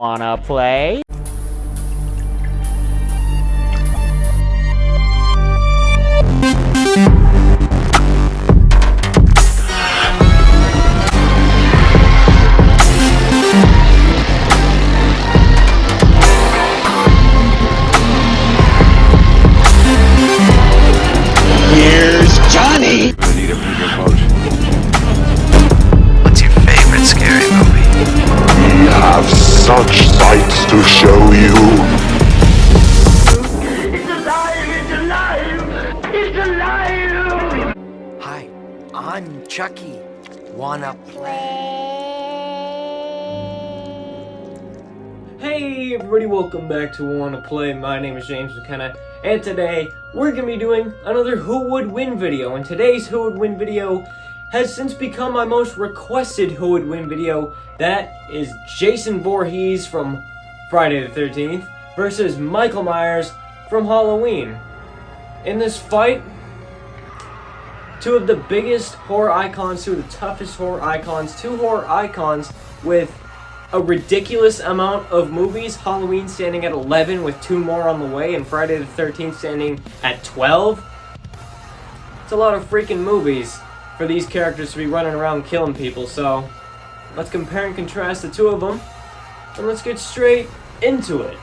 Wanna play? Here's Johnny! I need a bigger boat. What's your favorite scary movie? We have such sights to show you. It's alive! It's alive! It's alive! Hi, I'm Chucky. Wanna play? Hey everybody, welcome back to Wanna Play. My name is James McKenna, and today we're gonna be doing another Who Would Win video. And today's Who Would Win video has since become my most requested Who Would Win video. That is Jason Voorhees from Friday the 13th versus Michael Myers from Halloween. In this fight, two of the biggest horror icons, two of the toughest horror icons, two horror icons with a ridiculous amount of movies. Halloween standing at 11 with two more on the way, and Friday the 13th standing at 12. It's a lot of freaking movies for these characters to be running around killing people, so let's compare and contrast the two of them, and let's get straight into it.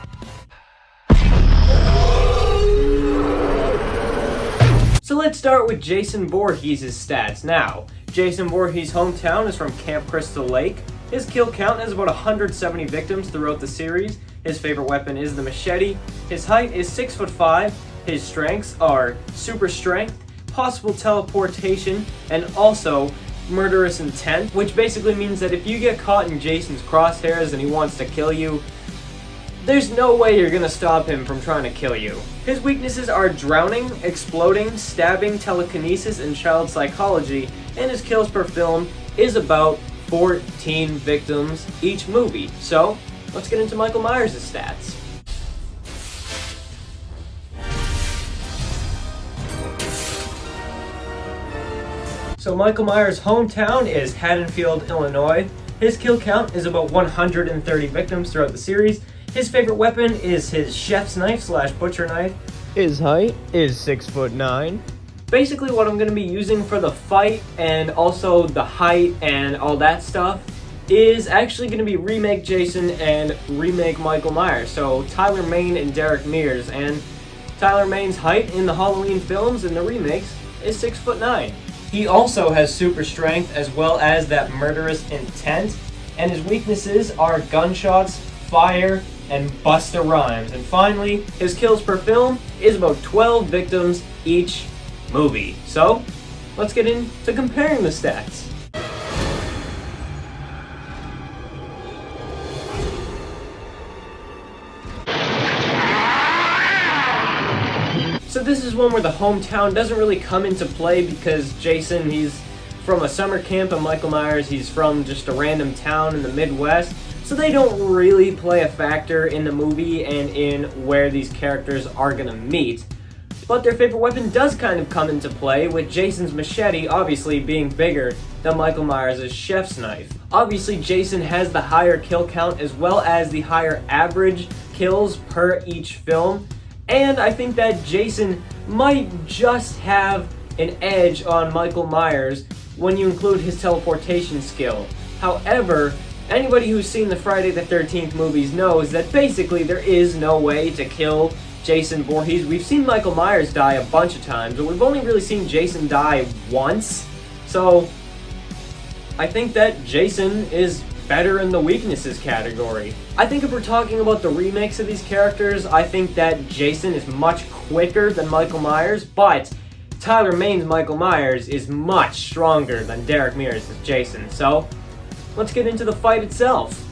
So let's start with Jason Voorhees' stats. Now, Jason Voorhees' hometown is from Camp Crystal Lake. His kill count is about 170 victims throughout the series. His favorite weapon is the machete. His height is 6'5". His strengths are super strength, possible teleportation, and also murderous intent, which basically means that if you get caught in Jason's crosshairs and he wants to kill you, there's no way you're gonna stop him from trying to kill you. His weaknesses are drowning, exploding, stabbing, telekinesis, and child psychology, and his kills per film is about 14 victims each movie. So, let's get into Michael Myers' stats. So Michael Myers' hometown is Haddonfield, Illinois. His kill count is about 130 victims throughout the series. His favorite weapon is his chef's knife / butcher knife. His height is 6'9". Basically what I'm going to be using for the fight and also the height and all that stuff is actually going to be remake Jason and remake Michael Myers. So Tyler Mane and Derek Mears, and Tyler Mane's height in the Halloween films and the remakes is 6'9". He also has super strength as well as that murderous intent, and his weaknesses are gunshots, fire, and BUSTA rhymes. And finally, his kills per film is about 12 victims each movie. So, let's get into comparing the stats. So this is one where the hometown doesn't really come into play because Jason, he's from a summer camp, and Michael Myers, he's from just a random town in the Midwest. So they don't really play a factor in the movie and in where these characters are gonna meet. But their favorite weapon does kind of come into play, with Jason's machete obviously being bigger than Michael Myers' chef's knife. Obviously, Jason has the higher kill count as well as the higher average kills per each film, and I think that Jason might just have an edge on Michael Myers when you include his teleportation skill. However, anybody who's seen the Friday the 13th movies knows that basically there is no way to kill Jason Voorhees. We've seen Michael Myers die a bunch of times, but we've only really seen Jason die once. So, I think that Jason is better in the weaknesses category. I think if we're talking about the remakes of these characters, I think that Jason is much quicker than Michael Myers, but Tyler Mane's Michael Myers is much stronger than Derek Mears' Jason. So, let's get into the fight itself.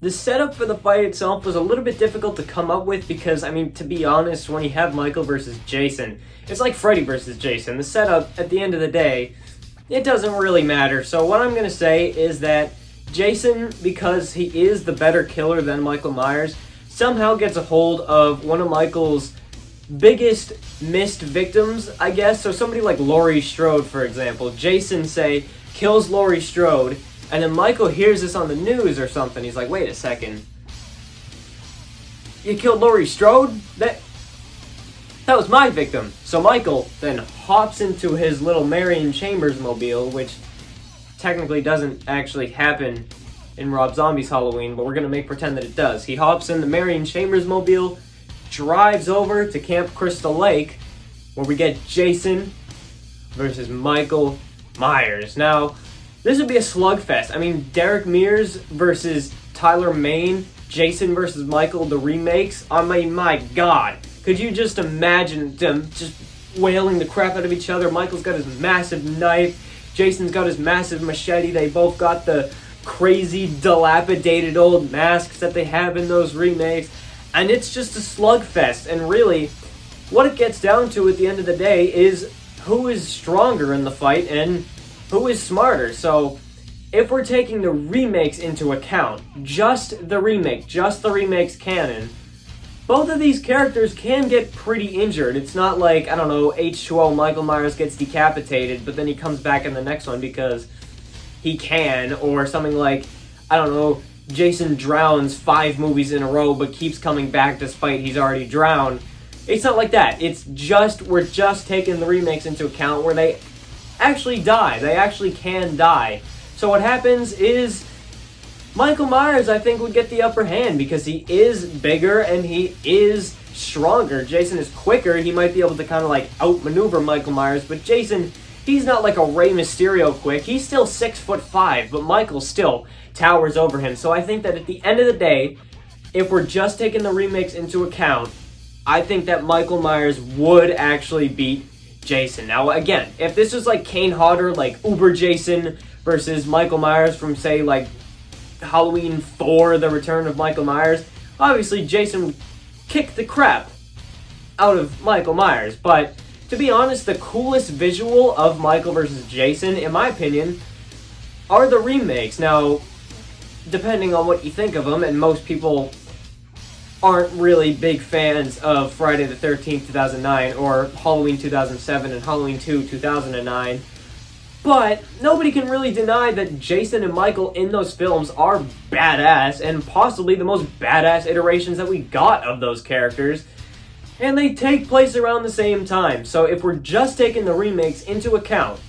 The setup for the fight itself was a little bit difficult to come up with because, I mean, to be honest, when you have Michael versus Jason, it's like Freddy versus Jason. The setup, at the end of the day, it doesn't really matter. So what I'm going to say is that Jason, because he is the better killer than Michael Myers, somehow gets a hold of one of Michael's biggest missed victims, I guess. So somebody like Laurie Strode, for example. Jason, say, kills Laurie Strode, and then Michael hears this on the news or something. He's like, wait a second. You killed Laurie Strode? That was my victim. So Michael then hops into his little Marion Chambers mobile, which technically doesn't actually happen in Rob Zombie's Halloween, but we're going to pretend that it does. He hops in the Marion Chambers mobile, drives over to Camp Crystal Lake, where we get Jason versus Michael Myers. Now, this would be a slugfest. I mean, Derek Mears versus Tyler Mane, Jason versus Michael, the remakes. I mean, my God. Could you just imagine them just wailing the crap out of each other? Michael's got his massive knife. Jason's got his massive machete. They both got the crazy, dilapidated old masks that they have in those remakes. And it's just a slugfest. And really, what it gets down to at the end of the day is who is stronger in the fight and who is smarter. So if we're taking the remakes into account, just the remakes canon, both of these characters can get pretty injured. It's not like, I don't know, H2O Michael Myers gets decapitated, but then he comes back in the next one because he can, or something like, I don't know, Jason drowns 5 movies in a row but keeps coming back despite he's already drowned. It's not like that. It's just, we're just taking the remakes into account where they actually die. They actually can die. So what happens is Michael Myers, I think, would get the upper hand because he is bigger and he is stronger. Jason is quicker. He might be able to kind of like outmaneuver Michael Myers, but Jason, he's not like a Rey Mysterio quick. He's still 6'5", but Michael still towers over him. So I think that at the end of the day, if we're just taking the remakes into account, I think that Michael Myers would actually beat Jason. Now, again, if this was like Kane Hodder, like Uber Jason versus Michael Myers from, say, like Halloween 4, The Return of Michael Myers, obviously Jason would kick the crap out of Michael Myers. But to be honest, the coolest visual of Michael versus Jason, in my opinion, are the remakes. Now, depending on what you think of them, and most people aren't really big fans of Friday the 13th, 2009, or Halloween 2007 and Halloween 2, 2009, but nobody can really deny that Jason and Michael in those films are badass, and possibly the most badass iterations that we got of those characters, and they take place around the same time. So if we're just taking the remakes into account,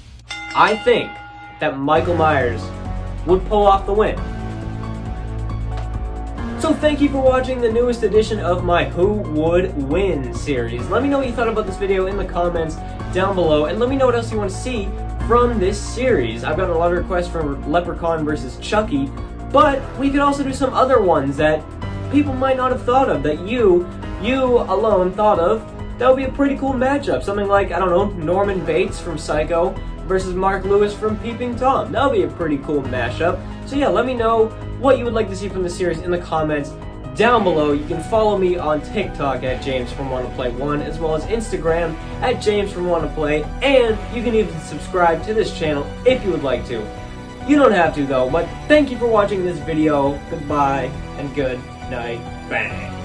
I think that Michael Myers would pull off the win. So thank you for watching the newest edition of my Who Would Win series. Let me know what you thought about this video in the comments down below, and let me know what else you want to see from this series. I've gotten a lot of requests for Leprechaun versus Chucky, but we could also do some other ones that people might not have thought of, that you alone thought of. That would be a pretty cool matchup. Something like, I don't know, Norman Bates from Psycho versus Mark Lewis from Peeping Tom. That would be a pretty cool mashup. So yeah, let me know what you would like to see from the series in the comments down below. You can follow me on TikTok at JamesFromWannaPlay1, as well as Instagram at JamesFromWannaPlay, and you can even subscribe to this channel if you would like to. You don't have to though, but thank you for watching this video. Goodbye and good night. Bang.